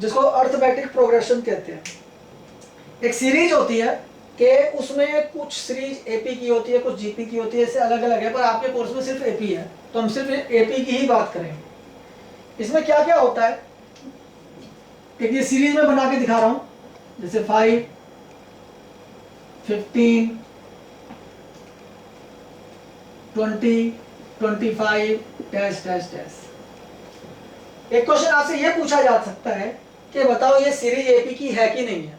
जिसको arithmetic progression कहते हैं। एक सीरीज होती है कि उसमें कुछ सीरीज एपी की होती है, कुछ जीपी की होती है, इससे अलग अलग है, पर आपके कोर्स में सिर्फ एपी है तो हम सिर्फ एपी की ही बात करेंगे। इसमें क्या क्या होता है, एक ये सीरीज में बना के दिखा रहा हूं, जैसे 5, 15, 20, 25 डैश डैश डैश। एक क्वेश्चन आपसे ये पूछा जा सकता है कि बताओ ये सीरीज एपी की है कि नहीं है।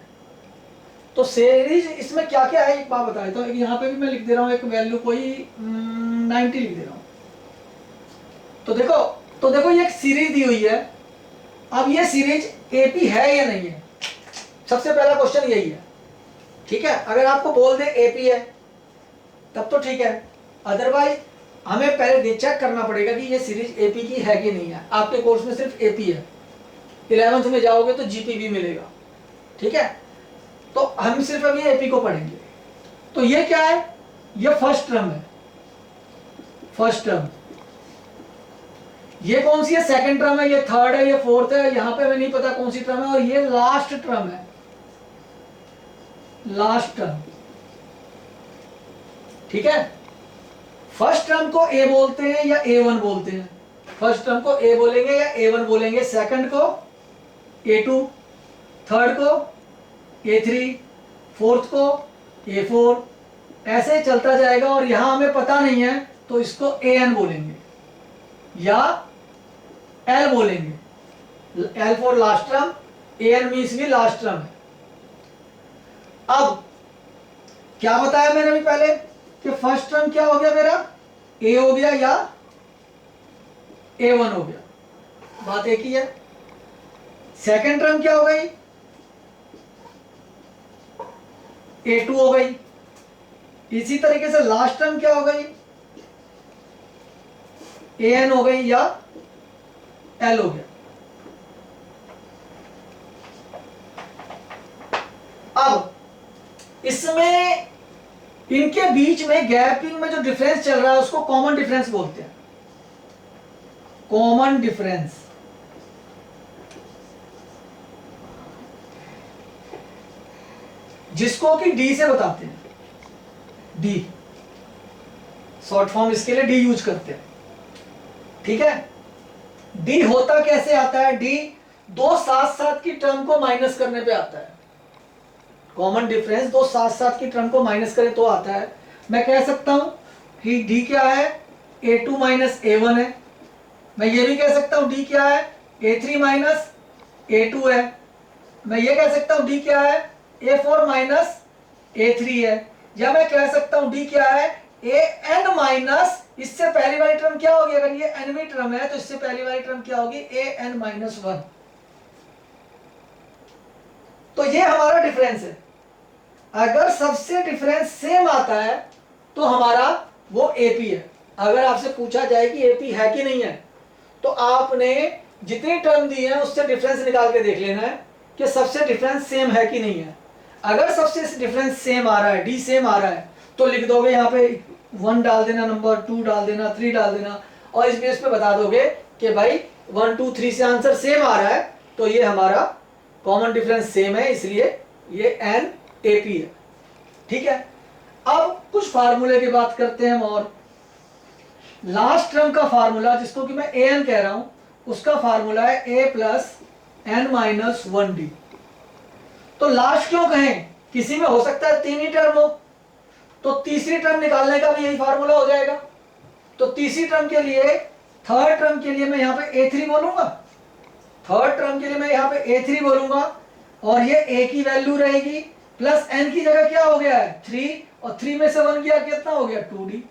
तो सीरीज इसमें क्या क्या है एक बात बता देता हूं। यहाँ पे भी मैं लिख दे रहा हूँ एक वैल्यू कोई 90 लिख दे रहा हूँ। तो देखो ये एक सीरीज दी हुई है। अब ये सीरीज एपी है या नहीं है, सबसे पहला क्वेश्चन यही है। ठीक है, अगर आपको बोल दे एपी है तब तो ठीक है, अदरवाइज हमें पहले चेक करना पड़ेगा कि ये सीरीज एपी की है कि नहीं है। आपके कोर्स में सिर्फ एपी है, 11th में जाओगे तो जीपी भी मिलेगा। ठीक है, तो हम सिर्फ अभी एपी को पढ़ेंगे। तो ये क्या है, ये फर्स्ट टर्म है, फर्स्ट टर्म। ये कौन सी है, सेकंड टर्म है, ये थर्ड है, ये फोर्थ है, यहां पे हमें नहीं पता कौन सी टर्म है। और ये लास्ट टर्म है, लास्ट टर्म। ठीक है, फर्स्ट टर्म को ए बोलते हैं या A1 बोलते हैं। फर्स्ट टर्म को ए बोलेंगे या A1 बोलेंगे, सेकंड को A2, थर्ड को A3, फोर्थ को A4, ऐसे चलता जाएगा। और यहां हमें पता नहीं है तो इसको AN बोलेंगे या L बोलेंगे। L for last term, AN means भी लास्ट टर्म है। अब क्या बताया मैंने अभी पहले कि फर्स्ट टर्म क्या हो गया मेरा, A हो गया या A1 हो गया, बात एक ही है। सेकंड टर्म क्या हो गई, A2 हो गई। इसी तरीके से लास्ट टर्म क्या हो गई, AN हो गई या L हो गया। अब इसमें इनके बीच में गैपिंग में जो डिफरेंस चल रहा है उसको कॉमन डिफरेंस बोलते हैं, कॉमन डिफरेंस। जिसको कि डी से बताते हैं, डी शॉर्ट फॉर्म इसके लिए डी यूज करते हैं। ठीक है, डी होता कैसे आता है, डी दो साथ साथ की टर्म को माइनस करने पे आता है। कॉमन डिफरेंस दो साथ साथ की टर्म को माइनस करे तो आता है। मैं कह सकता हूं कि डी क्या है, A2 माइनस A1 है। मैं ये भी कह सकता हूं डी क्या है, A3 माइनस A2 है। मैं ये कह सकता हूं डी क्या है, A4 माइनस A3 है। या मैं कह सकता हूं डी क्या है, AN माइनस, इससे पहली वाली टर्म क्या होगी, अगर ये nवीं टर्म है तो इससे पहली वाली टर्म क्या होगी, AN माइनस 1। तो ये हमारा डिफरेंस है। अगर सबसे डिफरेंस सेम आता है तो हमारा वो एपी है। अगर आपसे पूछा जाए कि एपी है कि नहीं है तो आपने जितनी टर्म दी है उससे डिफरेंस निकाल के देख लेना है कि सबसे डिफरेंस सेम है कि नहीं है। अगर सबसे डिफरेंस सेम आ रहा है, डी सेम आ रहा है, तो लिख दोगे यहाँ पे 1 डाल देना, नंबर 2 डाल देना, 3 डाल देना, और इस बेस पे बता दोगे कि भाई 1 2 3 से आंसर सेम आ रहा है तो ये हमारा कॉमन डिफरेंस सेम है, इसलिए ये एन एपी है। ठीक है, अब कुछ फार्मूले की बात करते हैं हम। और लास्ट टर्म का फार्मूला, जिसको कि मैं एन कह रहा हूं, उसका फार्मूला है a plus n minus 1d। तो लास्ट क्यों कहें, किसी में हो सकता है 3 ही टर्म हो, तो तीसरी टर्म निकालने का भी यही फार्मूला हो जाएगा। तो तीसरी टर्म के लिए, थर्ड टर्म के लिए मैं यहाँ पे A3 बोलूंगा, थर्ड टर्म के लिए मैं यहाँ पे A3 बोलूंगा, और ये a की वैल्यू रहेगी, प्लस n की जगह क्या हो गया है 3, और 3 में से 1 गया, कितना हो गया 2d।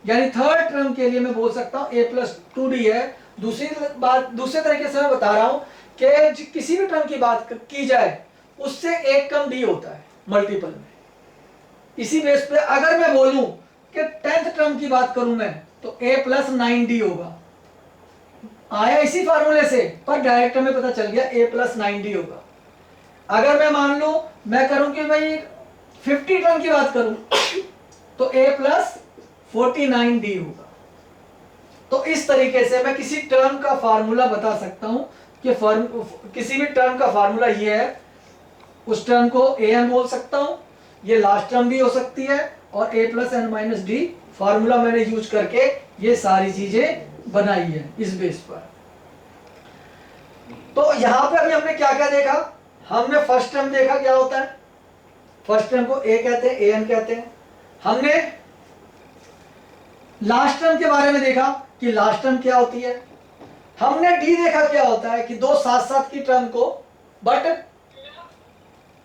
यानी थर्ड टर्म के लिए मैं बोल सकता हूं a प्लस 2d है। दूसरी बात, दूसरे तरीके से मैं बता रहा हूं कि किसी भी टर्म की बात की जाए उससे एक कम d होता है मल्टीपल में। इसी बेस पे अगर मैं बोलूं कि 10th टर्म की बात करूं मैं, तो a प्लस 9d होगा। आया इसी फार्मूले से, पर डायरेक्ट हमें पता चल गया a प्लस 9d होगा। अगर मैं मान लूं, मैं करूं कि भाई 50 टर्म की बात करूं तो a प्लस 49d होगा। तो इस तरीके से मैं किसी टर्म का फार्मूला बता सकता हूं कि किसी भी टर्म का फार्मूला ये है, उस टर्म को an बोल सकता हूं, ये लास्ट टर्म भी हो सकती है, और a plus n minus d formula मैंने यूज करके ये सारी चीजें बनाई है इस बेस पर। तो यहां पे अभी हमने क्या क्या देखा, हमने फर्स्ट टर्म देखा क्या होता है, फर्स्ट टर्म को a कहते हैं, an कहते हैं। हमने लास्ट टर्म के बारे में देखा कि लास्ट टर्म क्या होती है। हमने डी देखा क्या होता है कि दो साथ साथ की टर्म को, बट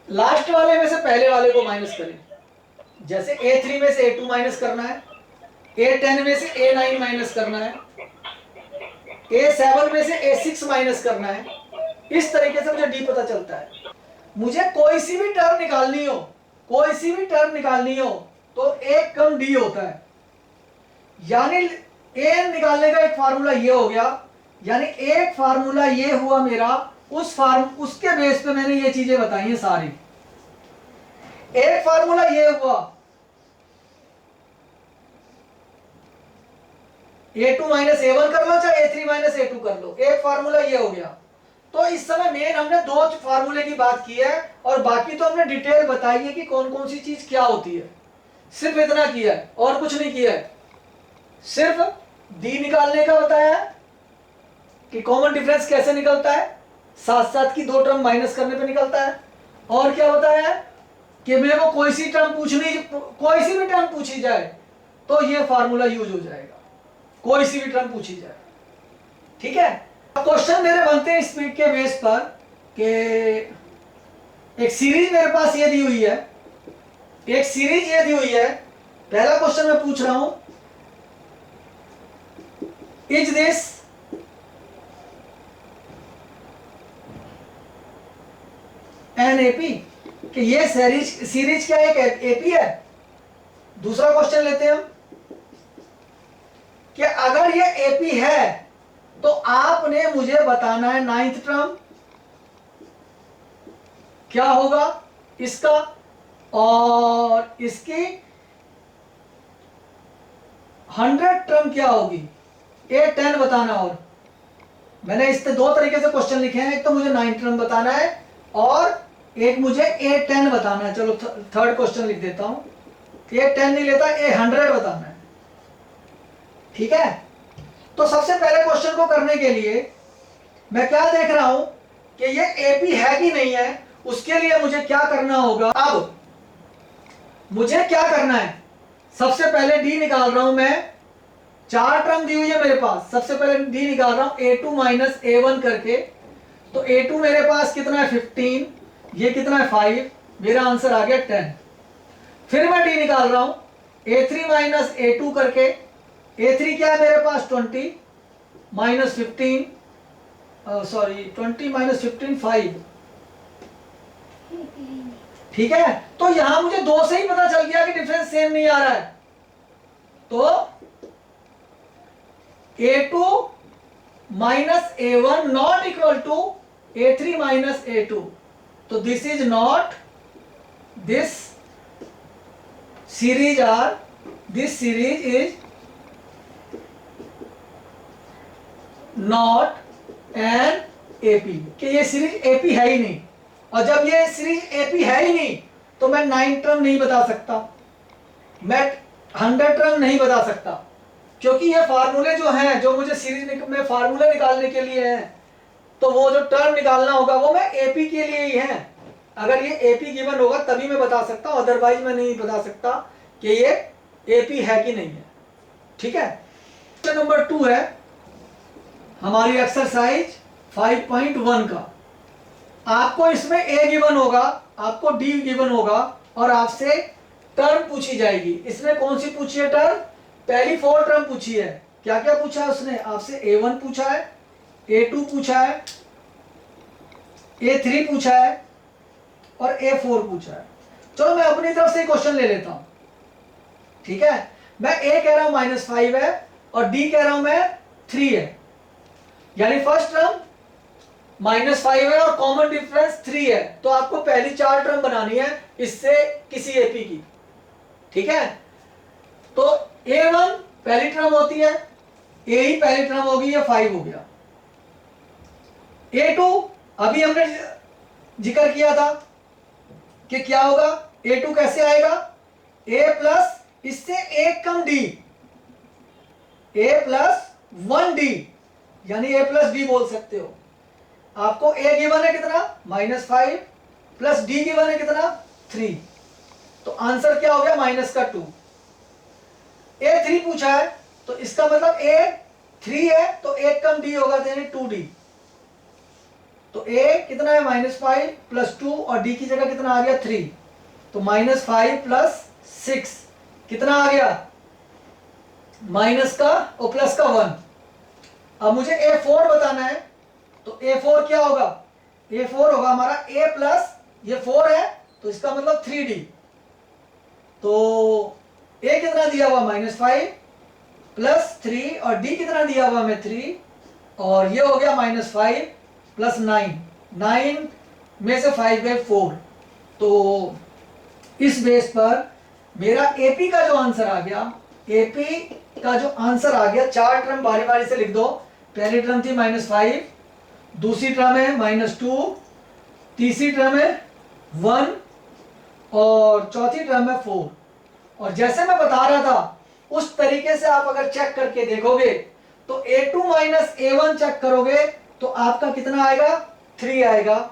लास्ट वाले में से पहले वाले को माइनस करें। जैसे a3 में से a2 माइनस करना है, a10 में से a9 माइनस करना है, a7 में से a6 माइनस करना है। इस तरीके से मुझे डी पता चलता है। मुझे कोई सी भी टर्म निकालनी हो, कोई सी भी टर्म निकालनी हो तो एक कम डी होता है। यानी an निकालने का एक फार्मूला ये हो गया, यानी एक फार्मूला ये हुआ मेरा, उसके बेस पे मैंने ये चीजें बताई हैं सारी। एक फार्मूला ये हुआ a2 माइनस a1 कर लो चाहे a3 माइनस a2 कर लो, एक फार्मूला ये हो गया। तो इस समय मेन हमने दो फार्मूले की बात की है, और बाकी तो हमने डिटेल बताई है कि कौन कौन सी चीज क्या होती है। सिर्फ इतना किया है और कुछ नहीं किया है। सिर्फ डी निकालने का बताया है कि कॉमन डिफरेंस कैसे निकलता है, साथ साथ की दो टर्म माइनस करने पे निकलता है। और क्या बताया है कि मेरे को कोई सी भी टर्म पूछी जाए तो ये फार्मूला यूज हो जाएगा, कोई सी भी टर्म पूछी जाए। ठीक है, अब क्वेश्चन मेरे बनते हैं स्पीड के बेस पर कि एक सीरीज मेरे पास ये दी हुई है, एक सीरीज ये दी हुई है। पहला क्वेश्चन मैं पूछ रहा हूं, इज दिस एन एपी, कि ये सीरीज क्या एक एपी है। दूसरा क्वेश्चन लेते हैं हम कि अगर ये एपी है तो आपने मुझे बताना है नाइन्थ टर्म क्या होगा इसका, और इसकी 100 टर्म क्या होगी, A10 बताना। और मैंने इस दो तरीके से क्वेश्चन लिखे हैं, एक तो मुझे 9 टर्म बताना है और एक मुझे A10 बताना है। चलो थर्ड क्वेश्चन लिख देता हूं, A10 नहीं लेता, A100 बताना है। ठीक है, तो सबसे पहले क्वेश्चन को करने के लिए मैं क्या देख रहा हूं कि ये एपी है कि नहीं है। उसके लिए मुझे क्या करना होगा, अब मुझे क्या करना है, सबसे पहले डी निकाल रहा हूं मैं। 4 टर्म दी हुई है मेरे पास, सबसे पहले डी निकाल रहा हूं A2 माइनस A1 करके। तो A2 मेरे पास कितना है 15, ये कितना है 5, मेरा आंसर आ गया 10। फिर मैं डी निकाल रहा हूं A3 माइनस A2 करके। A3 क्या है मेरे पास 20 माइनस 15, सॉरी 20 माइनस 15 5। ठीक है, तो यहां मुझे 2 से ही पता चल गया कि डिफरेंस सेम नहीं आ रहा है। तो A2 minus A1 not equal to A3 minus A2। तो this is not, this series is not an AP, कि ये सीरीज एपी है ही नहीं। और जब ये सीरीज एपी है ही नहीं तो मैं 9 टर्म नहीं बता सकता, मैं 100 टर्म नहीं बता सकता, क्योंकि ये फार्मूले जो हैं, जो मुझे सीरीज में फार्मूले निकालने के लिए हैं, तो वो जो टर्म निकालना होगा वो मैं एपी के लिए ही है। अगर ये एपी गिवन होगा तभी मैं बता सकता हूं, अदरवाइज मैं नहीं बता सकता कि ये एपी है कि नहीं है। ठीक है, क्वेश्चन नंबर 2 है हमारी एक्सरसाइज 5.1 का। आपको इसमें ए गिवन होगा, आपको डी गिवन होगा, और आपसे टर्म पूछी जाएगी। इसमें कौन सी पूछी है टर्म, पहली 4 टर्म पूछी है। क्या क्या पूछा है उसने आपसे, A1 पूछा है, A2 पूछा है, A3 पूछा है और A4 पूछा है। चलो मैं अपनी तरफ से क्वेश्चन ले लेता हूं। ठीक है, मैं A कह रहा हूं -5 है और D कह रहा हूं मैं 3 है। यानी फर्स्ट टर्म -5 है और कॉमन डिफरेंस 3 है। तो आपको पहली 4 टर्म बनानी है इससे किसी एपी की। ठीक है, तो A1 पहली टर्म होती है, A ही पहली टर्म होगी, ये 5 हो गया। A2 अभी हमने जिक्र किया था कि क्या होगा, A2 कैसे आएगा, A प्लस इससे एक कम D, A प्लस 1D, यानी A प्लस D बोल सकते हो। आपको A गिवन है कितना, -5 प्लस D गिवन है कितना, 3, तो आंसर क्या हो गया, -2। A3 पूछा है तो इसका मतलब A3 है तो एक कम D होगा, यानी 2D। तो A कितना है, -5 प्लस 2, और D की जगह कितना आ गया, 3, तो -5 प्लस 6 कितना आ गया, माइनस का और प्लस का 1। अब मुझे A4 बताना है, तो A4 क्या होगा, A4 होगा हमारा A प्लस ये 4 है तो इसका मतलब 3D। तो A कितना दिया हुआ, -5 प्लस 3, और D कितना दिया हुआ हमें, 3, और ये हो गया -5 प्लस 9, 9 में से 5 गए 4। तो इस बेस पर मेरा AP का जो आंसर आ गया, AP का जो आंसर आ गया, 4 टर्म बारी बारी से लिख दो। पहली टर्म थी -5, दूसरी टर्म है -2, तीसरी टर्म है 1, और चौथी टर्म है 4। और जैसे मैं बता रहा था उस तरीके से आप अगर चेक करके देखोगे तो A2 माइनस A1 चेक करोगे तो आपका कितना आएगा, 3 आएगा।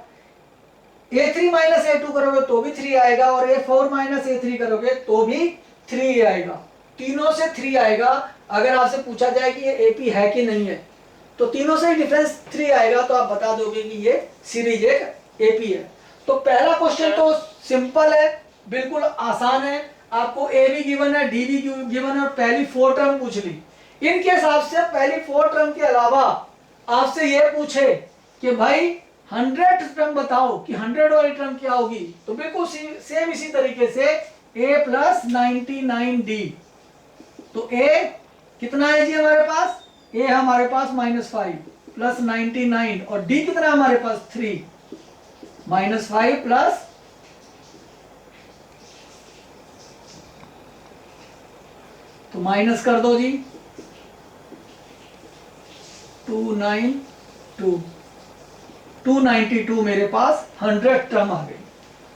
A3 माइनस A2 करोगे तो भी 3 आएगा, और A4 माइनस A3 करोगे तो भी 3 आएगा। तीनों से 3 आएगा। अगर आपसे पूछा जाए कि ये AP है कि नहीं है तो तीनों से ही डिफरेंस 3 आएगा, तो आप बता दोगे कि ये सीरीज एक AP है। तो पहला क्वेश्चन तो सिंपल है, बिल्कुल आसान है। आपको A भी गिवन है, D भी गिवन है, और पहली 4 टर्म पूछ ली। इनके हिसाब से पहली 4 टर्म के अलावा आपसे ये पूछे कि भाई 100 टर्म बताओ कि 100 वाली टर्म क्या होगी, तो बिल्कुल सेम इसी तरीके से A प्लस 99D। तो A कितना है जी हमारे पास, A हमारे पास -5 प्लस 99, और D कितना हमारे पास 3, -5 प्लस, तो माइनस कर दो जी, 292 मेरे पास 100 टर्म आ गई।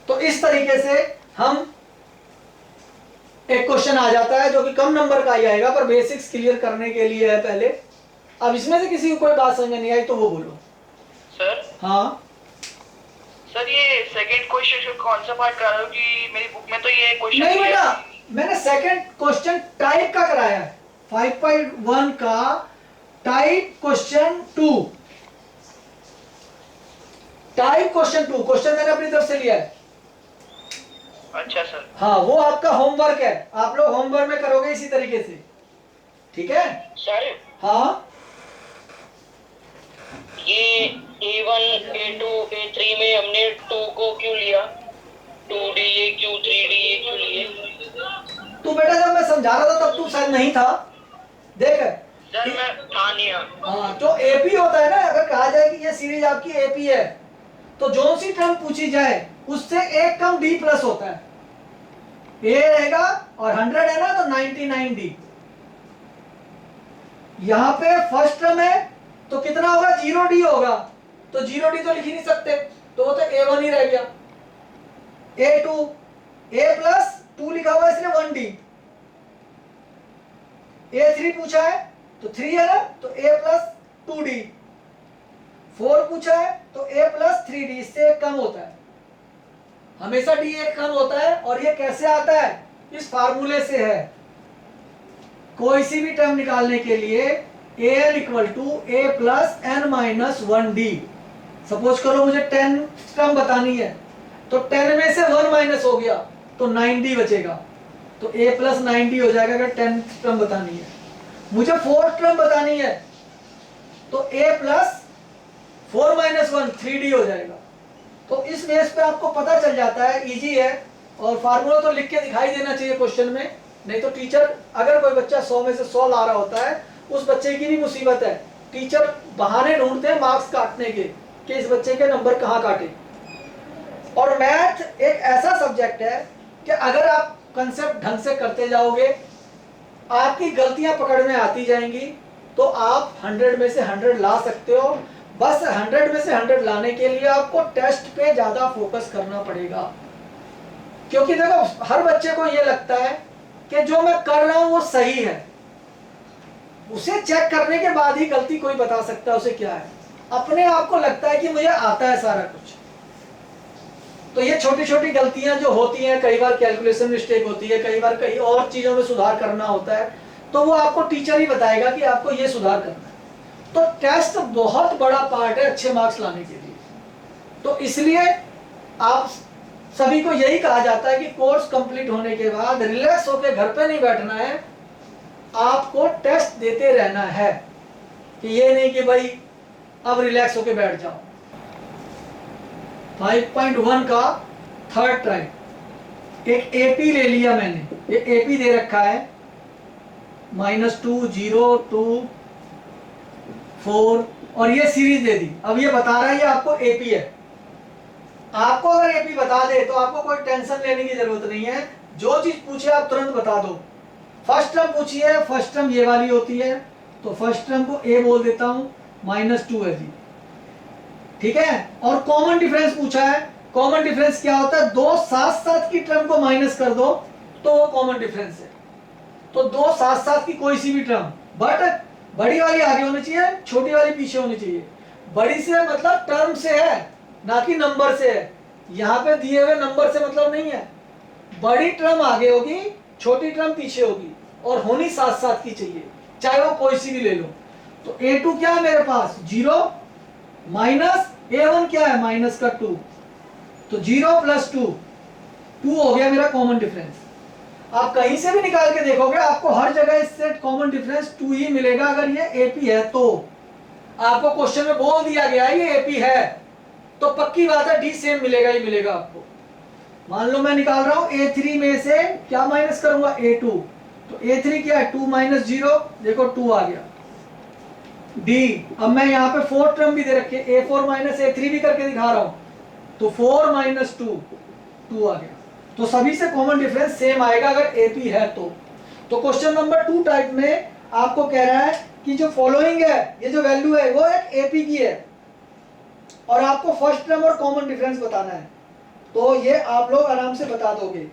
तो इस तरीके से हम एक क्वेश्चन आ जाता है जो कि कम नंबर का ही आएगा, पर बेसिक्स क्लियर करने के लिए है पहले। अब इसमें से किसी को कोई बात समझ में नहीं आई तो वो बोलो। सर हाँ सर, ये सेकंड क्वेश्चन कौन सा पार्ट करा रहे हो कि मेरी बुक में तो ये क्वेश्चन नहीं बेटा, मैंने सेकंड क्वेश्चन टाइप का कराया है, 5.1 का type question 2, type question 2 question मैंने अपनी तरफ से लिया है। अच्छा सर। हाँ, वो आपका होमवर्क है, आप लोग होमवर्क में करोगे इसी तरीके से, ठीक है सर हाँ। ये A1 A2 A3 में हमने 2 को क्यों लिया, 2D ये क्यों, 3D ये क्यों लिए? तू बेटा जब मैं समझा रहा था तब तू शायद नहीं था, देख। सर मैं था नहीं। हाँ, जो AP होता है ना, अगर कहा जाए कि ये सीरीज आपकी AP है तो जो सी टर्म पूछी जाए उससे एक कम D प्लस होता है, A रहेगा और 100 है ना तो 99D। यहां पे फर्स्ट टर्म है तो कितना होगा, 0D होगा, तो 0D तो लिख ही नहीं सकते, तो वो तो A1 ही रह गया। A2 A प्लस 2 लिखा हुआ है इसलिए 1D। A3 पूछा है तो 3 है ना, तो A प्लस 2D। 4 पूछा है तो A प्लस 3D, इससे एक कम होता है, हमेशा D एक कम होता है। और ये कैसे आता है, इस फार्मूले से है। कोई सी भी टर्म निकालने के लिए AN equal to A plus N minus 1D। Suppose करो मुझे 10 टर्म बतानी है तो 10 में से 1 माइनस हो गया तो 9D बचेगा, तो A प्लस 9D हो जाएगा अगर 10 टर्म बतानी है। मुझे 4 टर्म बतानी है तो A प्लस 4 माइनस 1 3D हो जाएगा। तो इस बेस पे आपको पता चल जाता है, इजी है। और फार्मूला तो लिख के दिखाई देना चाहिए क्वेश्चन में, नहीं तो टीचर, अगर कोई बच्चा 100 में से 100 ला रहा होता है उस बच्चे की भी मुसीबत है। टीचर बहाने ढूंढते हैं मार्क्स काटने के कि इस बच्चे के नंबर कहाँ काटे। और मैथ एक ऐसा सब्जेक्ट है कि अगर आप कंसेप्ट ढंग से करते जाओगे, आपकी गलतियां पकड़ में आती जाएंगी, तो आप 100 में से 100 ला सकते हो। बस 100 में से 100 लाने के लिए आपको टेस्ट पे ज्यादा फोकस करना पड़ेगा, क्योंकि देखो हर बच्चे को ये लगता है कि जो मैं कर रहा हूं वो सही है, उसे चेक करने के बाद ही गलती कोई बता सकता है उसे क्या है। अपने आप को लगता है कि मुझे आता है सारा कुछ, तो ये छोटी छोटी गलतियां जो होती हैं, कई बार कैलकुलेशन मिस्टेक होती है, कई बार कई और चीजों में सुधार करना होता है, तो वो आपको टीचर ही बताएगा कि आपको ये सुधार करना है। तो टेस्ट बहुत बड़ा पार्ट है अच्छे मार्क्स लाने के लिए। तो इसलिए आप सभी को यही कहा जाता है कि कोर्स कंप्लीट होने के बाद रिलैक्स होकर घर पे नहीं बैठना है, आपको टेस्ट देते रहना है, कि ये नहीं कि भाई अब रिलैक्स होकर बैठ जाओ। 5.1 का थर्ड टाइप, एक एपी ले लिया मैंने, ये एपी दे रखा है -2 0 2 4 और ये सीरीज दे दी। अब ये बता रहा है ये आपको एपी है। आपको अगर एपी बता दे तो आपको कोई टेंशन लेने की जरूरत नहीं है, जो चीज पूछे आप तुरंत बता दो। फर्स्ट टर्म पूछी है, फर्स्ट टर्म ये वाली होती है, तो फर्स्ट टर्म को ए बोल देता हूं, -2 है जी, ठीक है। और कॉमन डिफरेंस पूछा है, कॉमन डिफरेंस क्या होता है, दो साथ साथ की टर्म को माइनस कर दो तो वो कॉमन डिफरेंस है। तो दो साथ साथ की कोई सी भी टर्म, बट बड़ी वाली आगे होनी चाहिए, छोटी वाली पीछे होनी चाहिए। बड़ी से मतलब टर्म से है, ना कि नंबर से है। यहाँ पे दिए हुए नंबर से मतलब नहीं है, बड़ी टर्म आगे होगी, छोटी टर्म पीछे होगी, और होनी साथ साथ की चाहिए, चाहे वो कोई सी भी ले लो। तो A2 क्या है मेरे पास 0 माइनस A1 क्या है -2, तो 0 + 2 हो गया मेरा कॉमन डिफरेंस। आप कहीं से भी निकाल के देखोगे आपको हर जगह इससे कॉमन डिफरेंस 2 ही मिलेगा। अगर ये एपी है तो आपको क्वेश्चन में बोल दिया गया है ये एपी है, तो पक्की बात है डी सेम मिलेगा ही मिलेगा आपको। मान लो मैं निकाल रहा हूं A3 में से क्या माइनस करूंगा A2, तो A3 क्या है 2 - 0, देखो 2 आ गया डी। अब मैं यहाँ पे फोर्थ टर्म भी दे रखी है, A4 - A3 भी करके दिखा रहा हूं, तो 4 - 2 आ गया। तो सभी से कॉमन डिफरेंस सेम आएगा अगर एपी है तो क्वेश्चन नंबर 2 टाइप में आपको कह रहा है कि जो फॉलोइंग है, ये जो वैल्यू है वो एक एपी की है, और आपको फर्स्ट टर्म और कॉमन डिफरेंस बताना है। तो ये आप लोग आराम से बता दोगे।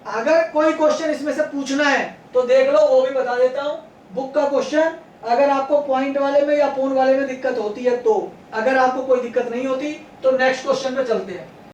अगर कोई क्वेश्चन इसमें से पूछना है तो देख लो, वो भी बता देता हूं, बुक का क्वेश्चन। अगर आपको पॉइंट वाले में या पूर्ण वाले में दिक्कत होती है तो, अगर आपको कोई दिक्कत नहीं होती तो नेक्स्ट क्वेश्चन पे चलते हैं।